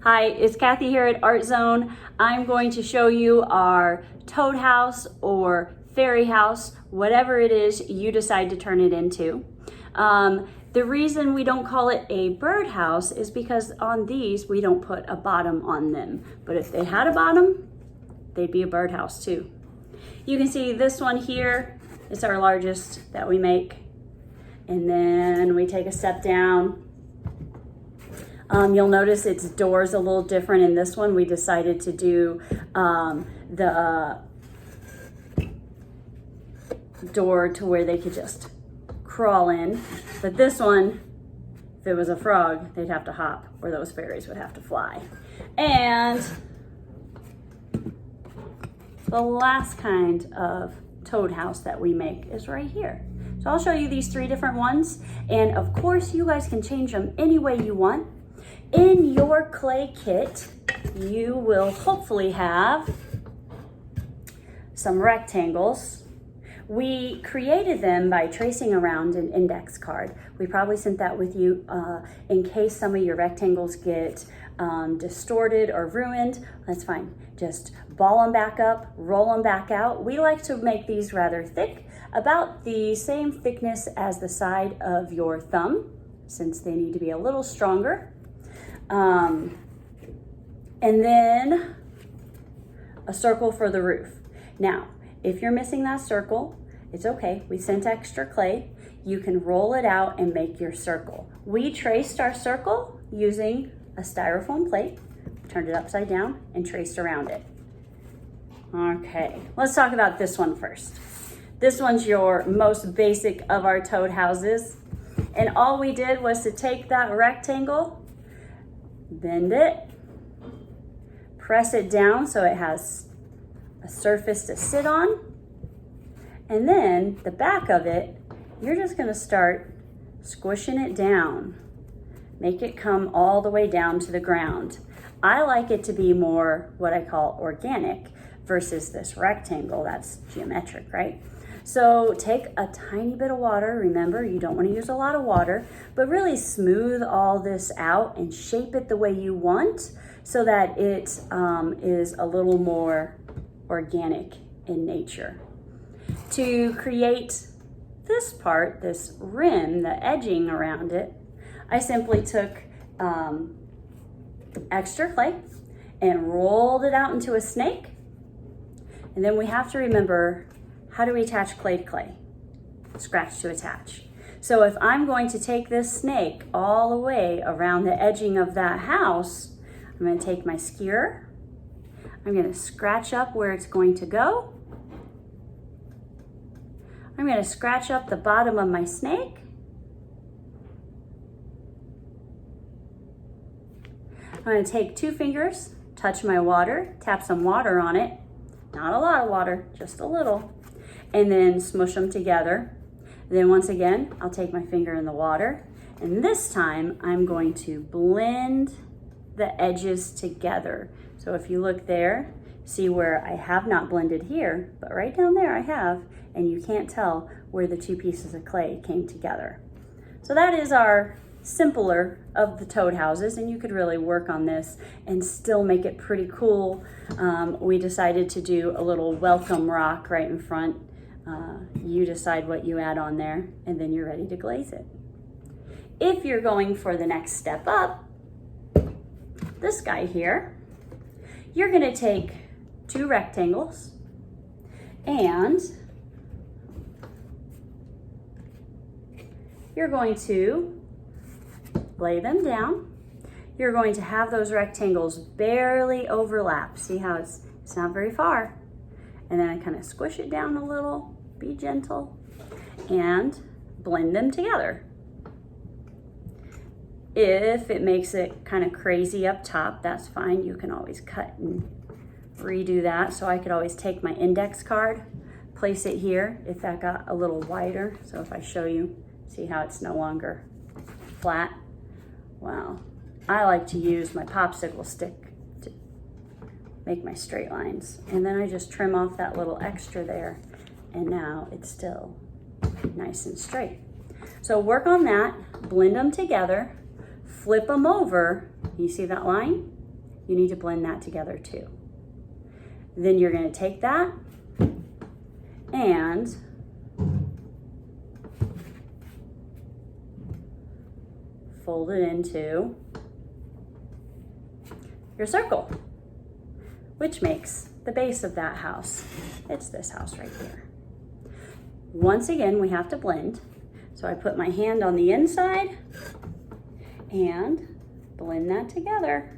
Hi, it's Kathy here at Art Zone. I'm going to show you our toad house or fairy house, whatever it is you decide to turn it into. The reason we don't call it a birdhouse is because on these we don't put a bottom on them. But if they had a bottom, they'd be a birdhouse too. You can see this one here is our largest that we make. And then we take a step down. You'll notice its door's a little different in this one. We decided to do the door to where they could just crawl in. But this one, if it was a frog, they'd have to hop, or those fairies would have to fly. And the last kind of toad house that we make is right here. So I'll show you these 3 different ones. And of course, you guys can change them any way you want. In your clay kit, you will hopefully have some rectangles. We created them by tracing around an index card. We probably sent that with you in case some of your rectangles get distorted or ruined. That's fine. Just ball them back up, roll them back out. We like to make these rather thick, about the same thickness as the side of your thumb, since they need to be a little stronger. And then a circle for the roof. Now, if you're missing that circle, it's okay. We sent extra clay. You can roll it out and make your circle. We traced our circle using a styrofoam plate, turned it upside down, and traced around it. Okay, let's talk about this one first. This one's your most basic of our toad houses. And all we did was to take that rectangle, bend it, press it down so it has a surface to sit on, and then the back of it, you're just gonna start squishing it down. Make it come all the way down to the ground. I like it to be more what I call organic versus this rectangle that's geometric, right? So take a tiny bit of water. Remember, you don't want to use a lot of water, but really smooth all this out and shape it the way you want so that it is a little more organic in nature. To create this part, this rim, the edging around it, I simply took extra clay and rolled it out into a snake. And then we have to remember, how do we attach clay to clay? Scratch to attach. So if I'm going to take this snake all the way around the edging of that house, I'm going to take my skewer. I'm going to scratch up where it's going to go. I'm going to scratch up the bottom of my snake. I'm going to take 2 fingers, touch my water, tap some water on it. Not a lot of water, just a little. And then smush them together. Then once again, I'll take my finger in the water, and this time I'm going to blend the edges together. So if you look there, see where I have not blended here, but right down there I have, and you can't tell where the 2 pieces of clay came together. So that is our simpler of the toad houses, and you could really work on this and still make it pretty cool. We decided to do a little welcome rock right in front. You decide what you add on there, and then you're ready to glaze it. If you're going for the next step up, this guy here, you're going to take 2 rectangles and you're going to lay them down. You're going to have those rectangles barely overlap. See how it's not very far. And then I kind of squish it down a little, be gentle, and blend them together. If it makes it kind of crazy up top, that's fine. You can always cut and redo that. So I could always take my index card, place it here if that got a little wider. So if I show you, see how it's no longer flat? Wow. I like to use my popsicle stick to make my straight lines. And then I just trim off that little extra there, and now it's still nice and straight. So work on that, blend them together, flip them over. You see that line? you need to blend that together too. Then you're going to take that and fold it into your circle, which makes the base of that house. It's this house right here. Once again, we have to blend. So I put my hand on the inside and blend that together.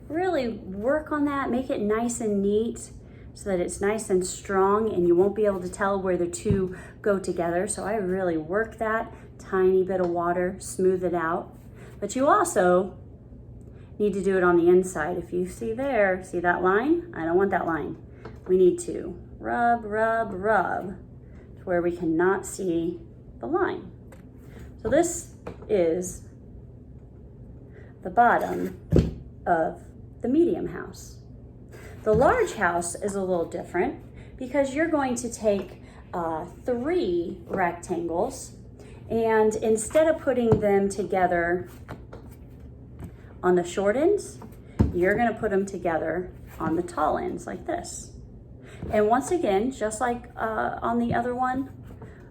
Really work on that, make it nice and neat so that it's nice and strong and you won't be able to tell where the two go together. So I really work that, tiny bit of water, smooth it out. But you also need to do it on the inside. If you see there, see that line? I don't want that line. We need to rub, rub, rub to where we cannot see the line. So this is the bottom of the medium house. The large house is a little different because you're going to take 3 rectangles, and instead of putting them together on the short ends, you're going to put them together on the tall ends like this. And once again, just like on the other one,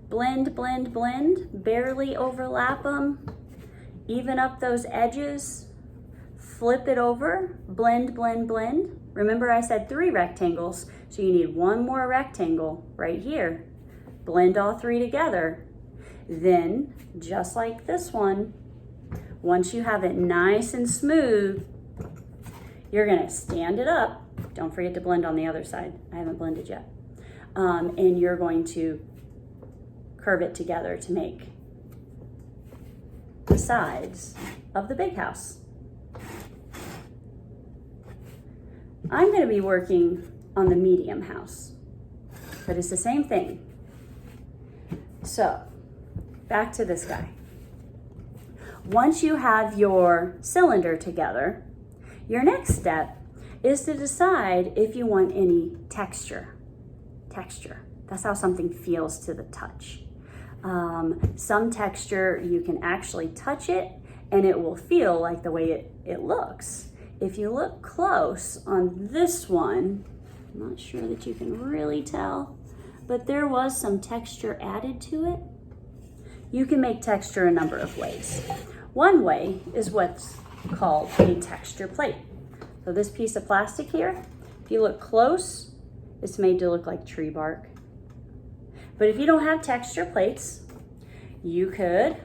blend, blend, blend, barely overlap them, even up those edges, flip it over, blend, blend, blend. Remember I said 3 rectangles, so you need 1 more rectangle right here. Blend all 3 together. Then, just like this one, once you have it nice and smooth, you're gonna stand it up. Don't forget to blend on the other side. I haven't blended yet. And you're going to curve it together to make the sides of the big house. I'm going to be working on the medium house, but it's the same thing. So, back to this guy. Once you have your cylinder together, your next step is to decide if you want any texture. Texture. That's how something feels to the touch. Some texture, you can actually touch it and it will feel like the way it looks. If you look close on this one, I'm not sure that you can really tell, but there was some texture added to it. You can make texture a number of ways. One way is what's called a texture plate. So this piece of plastic here, if you look close, it's made to look like tree bark. But if you don't have texture plates, you could,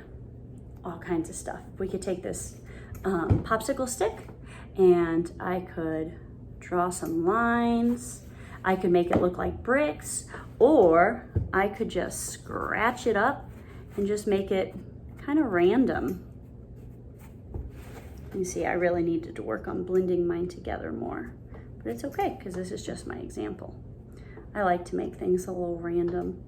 all kinds of stuff. We could take this popsicle stick and I could draw some lines. I could make it look like bricks, or I could just scratch it up and just make it kind of random. You see, I really needed to work on blending mine together more, but it's okay because this is just my example. I like to make things a little random.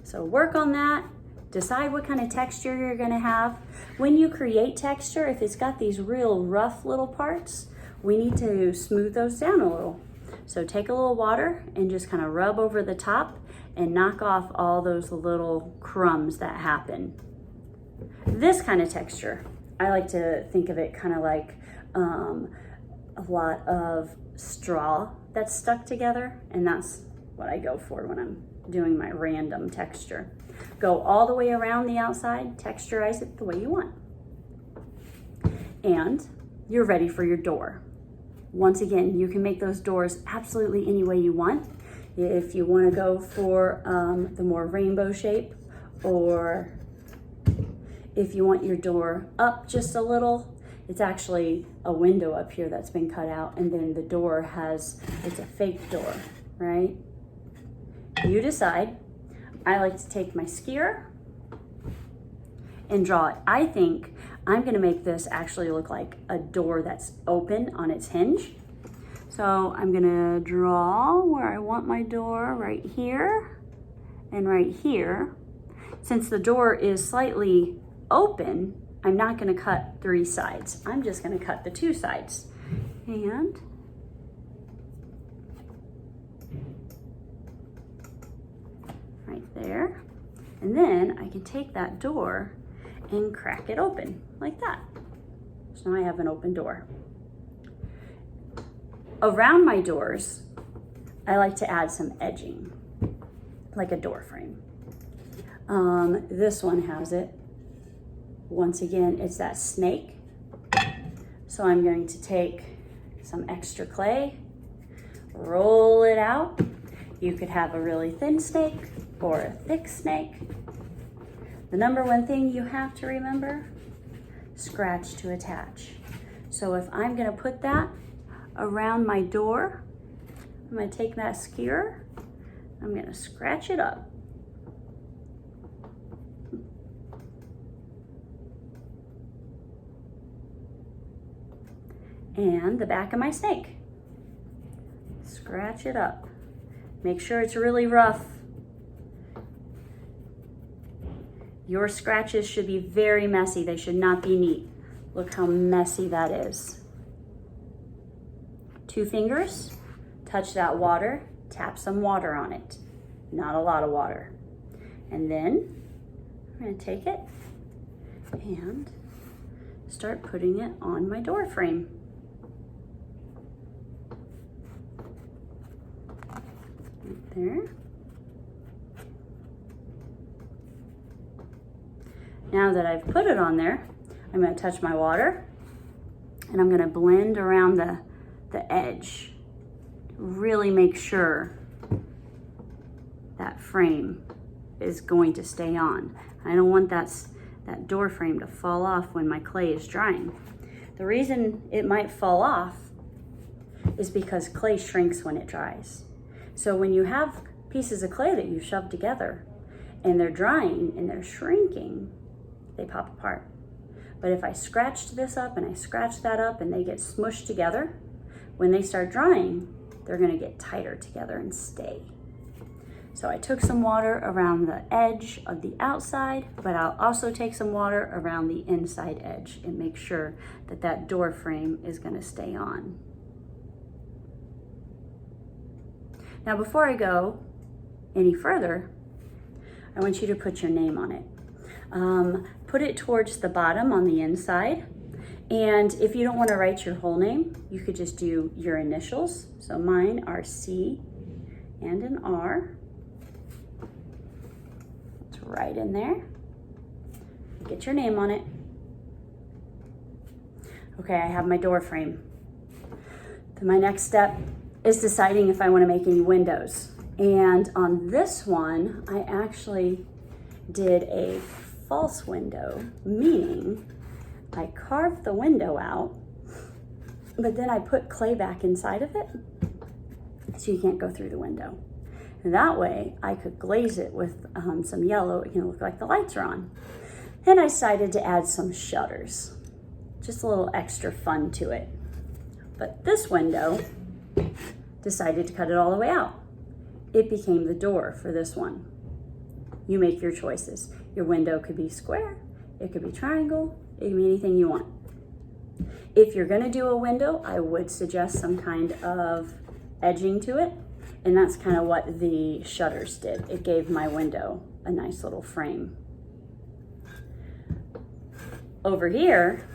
So work on that. Decide what kind of texture you're gonna have. When you create texture, if it's got these real rough little parts, we need to smooth those down a little. So take a little water and just kind of rub over the top and knock off all those little crumbs that happen. This kind of texture, I like to think of it kind of like a lot of straw that's stuck together, and that's what I go for when I'm doing my random texture. Go all the way around the outside, texturize it the way you want. And you're ready for your door. Once again, you can make those doors absolutely any way you want. If you want to go for the more rainbow shape, or if you want your door up just a little, it's actually a window up here that's been cut out, and then the door it's a fake door, right? You decide. I like to take my skier and draw it. I think I'm gonna make this actually look like a door that's open on its hinge. So I'm gonna draw where I want my door right here and right here. Since the door is slightly open, I'm not gonna cut 3 sides. I'm just gonna cut the 2 sides. And right there. And then I can take that door and crack it open like that. So now I have an open door. Around my doors, I like to add some edging, like a door frame. This one has it. Once again, it's that snake. So I'm going to take some extra clay, roll it out. You could have a really thin snake or a thick snake. The number one thing you have to remember, scratch to attach. So if I'm gonna put that around my door, I'm gonna take that skewer, I'm gonna scratch it up. And the back of my snake. Scratch it up. Make sure it's really rough. Your scratches should be very messy. They should not be neat. Look how messy that is. 2 fingers, touch that water, tap some water on it. Not a lot of water. And then I'm gonna take it and start putting it on my door frame. Right there. Now that I've put it on there, I'm going to touch my water and I'm going to blend around the edge. Really make sure that frame is going to stay on. I don't want that door frame to fall off when my clay is drying. The reason it might fall off is because clay shrinks when it dries. So when you have pieces of clay that you shove together and they're drying and they're shrinking, they pop apart. But if I scratched this up and I scratch that up and they get smushed together, when they start drying, they're gonna get tighter together and stay. So I took some water around the edge of the outside, but I'll also take some water around the inside edge and make sure that that door frame is gonna stay on. Now before I go any further, I want you to put your name on it. Put it towards the bottom on the inside. And if you don't want to write your whole name, you could just do your initials. So mine are C and an R. It's right in there. Get your name on it. Okay, I have my door frame. Then my next step is deciding if I want to make any windows. And on this one, I actually did a false window, meaning I carved the window out, but then I put clay back inside of it so you can't go through the window. And that way I could glaze it with some yellow, it can look like the lights are on. Then I decided to add some shutters, just a little extra fun to it. But this window, decided to cut it all the way out. It became the door for this one. You make your choices. Your window could be square, it could be triangle, it can be anything you want. If you're gonna do a window, I would suggest some kind of edging to it, and that's kind of what the shutters did. It gave my window a nice little frame. Over here,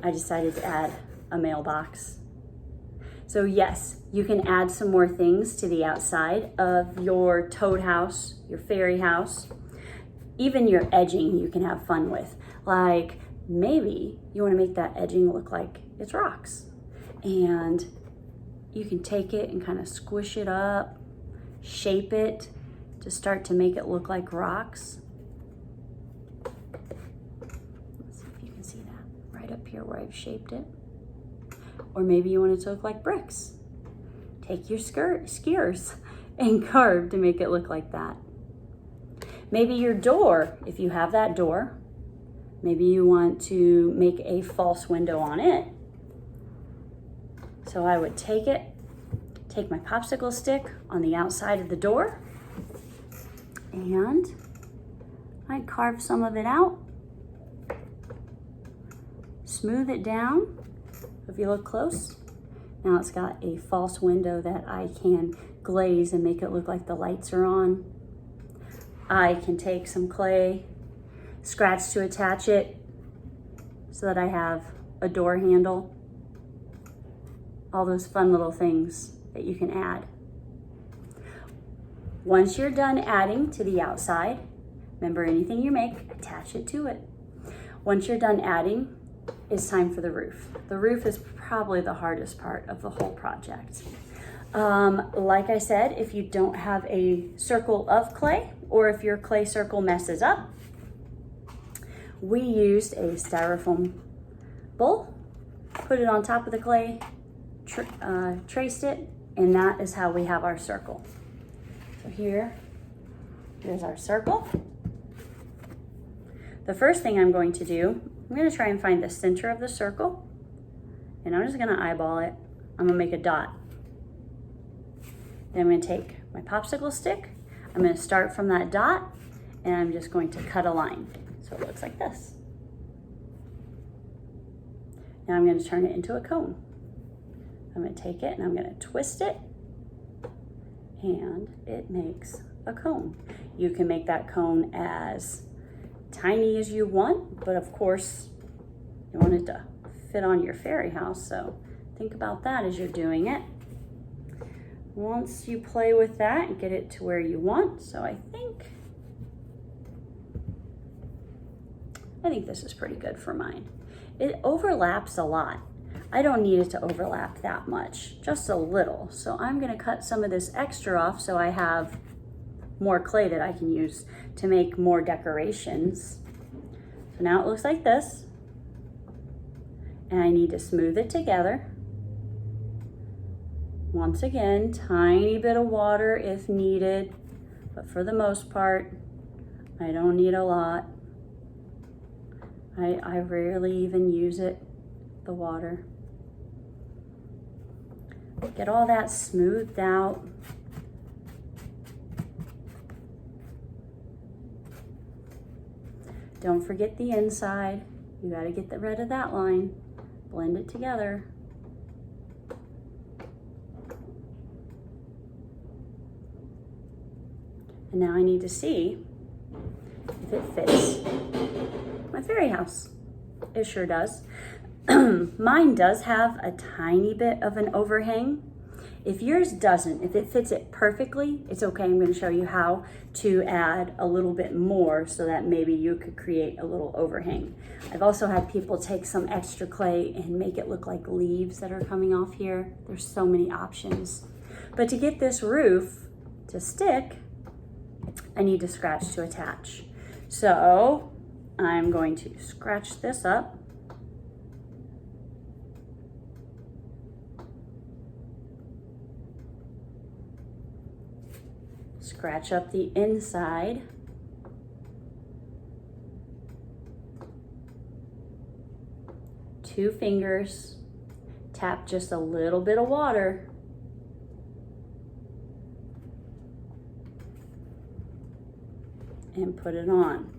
I decided to add a mailbox. So yes, you can add some more things to the outside of your toad house, your fairy house. Even your edging you can have fun with. Like maybe you want to make that edging look like it's rocks. And you can take it and kind of squish it up, shape it to start to make it look like rocks. Let's see if you can see that right up here where I've shaped it. Or maybe you want it to look like bricks. Take your skewers and carve to make it look like that. Maybe your door, if you have that door, maybe you want to make a false window on it. So I would take my popsicle stick on the outside of the door, and I'd carve some of it out, smooth it down. If you look close, now it's got a false window that I can glaze and make it look like the lights are on. I can take some clay, scratch to attach it so that I have a door handle. All those fun little things that you can add. Once you're done adding to the outside, remember anything you make, attach it to it. Once you're done adding, it's time for the roof. The roof is probably the hardest part of the whole project. Like I said, if you don't have a circle of clay, or if your clay circle messes up, we used a styrofoam bowl, put it on top of the clay, traced it, and that is how we have our circle. So here's our circle. The first thing I'm going to do, I'm going to try and find the center of the circle, and I'm just going to eyeball it. I'm going to make a dot. Then I'm going to take my popsicle stick. I'm going to start from that dot, and I'm just going to cut a line. So it looks like this. Now I'm going to turn it into a cone. I'm going to take it and I'm going to twist it, and it makes a cone. You can make that cone as tiny as you want, but of course you want it to fit on your fairy house, so think about that as you're doing it. Once you play with that and get it to where you want, so I think this is pretty good for mine. It overlaps a lot. I don't need it to overlap that much, just a little. So I'm gonna cut some of this extra off so I have more clay that I can use to make more decorations. So now it looks like this. And I need to smooth it together. Once again, tiny bit of water if needed, but for the most part, I don't need a lot. I rarely even use it, the water. Get all that smoothed out. Don't forget the inside. You gotta get rid of that line. Blend it together. And now I need to see if it fits my fairy house. It sure does. Mine does have a tiny bit of an overhang. If yours doesn't, if it fits it perfectly, it's okay. I'm going to show you how to add a little bit more so that maybe you could create a little overhang. I've also had people take some extra clay and make it look like leaves that are coming off here. There's so many options. But to get this roof to stick, I need to scratch to attach. So I'm going to scratch this up. Scratch up the inside. Two fingers, tap just a little bit of water. And put it on.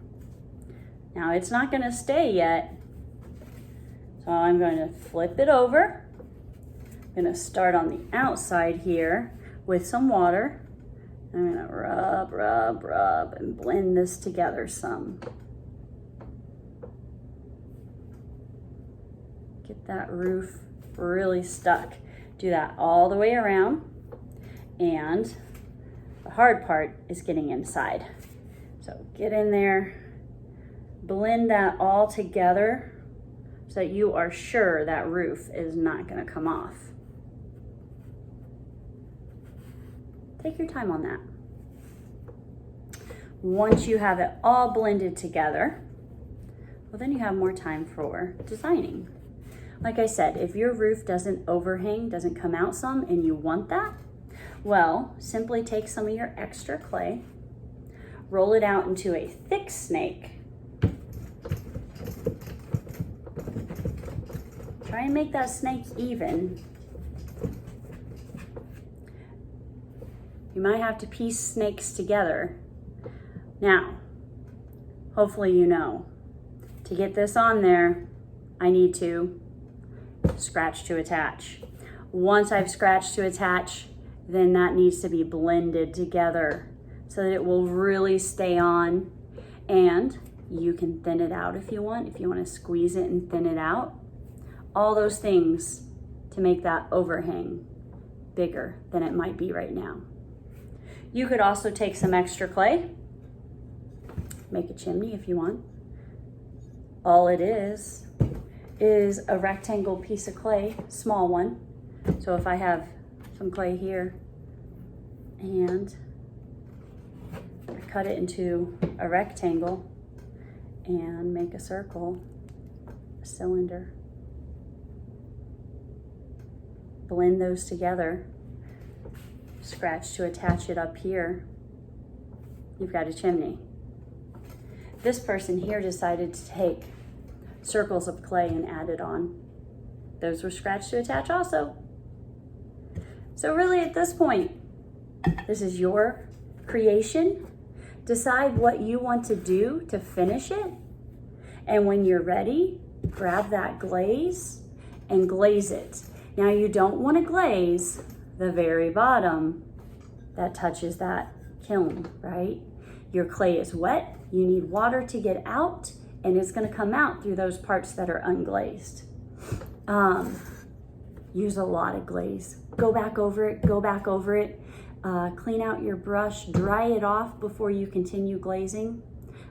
Now it's not going to stay yet, so I'm going to flip it over. I'm going to start on the outside here with some water. I'm going to rub, rub, rub, and blend this together some. Get that roof really stuck. Do that all the way around, and the hard part is getting inside. So get in there, blend that all together so that you are sure that roof is not going to come off. Take your time on that. Once you have it all blended together, well, then you have more time for designing. Like I said, if your roof doesn't overhang, doesn't come out some, and you want that, well, simply take some of your extra clay, roll it out into a thick snake. Try and make that snake even. You might have to piece snakes together. Now, hopefully you know, to get this on there, I need to scratch to attach. Once I've scratched to attach, then that needs to be blended together so that it will really stay on. And You can thin it out if you want to squeeze it and thin it out. All those things to make that overhang bigger than it might be right now. You could also take some extra clay, make a chimney if you want. All it is a rectangle piece of clay, small one. So if I have some clay here and I cut it into a rectangle and make a circle, a cylinder, blend those together, scratch to attach it up here, you've got a chimney. This person here decided to take circles of clay and add it on. Those were scratched to attach also. So really at this point, this is your creation. Decide what you want to do to finish it. And when you're ready, grab that glaze and glaze it. Now you don't want to glaze the very bottom that touches that kiln, right? Your clay is wet, you need water to get out, and it's going to come out through those parts that are unglazed. Use a lot of glaze. Go back over it, clean out your brush, dry it off before you continue glazing.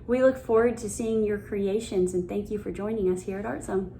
We look forward to seeing your creations, and thank you for joining us here at Art Zone.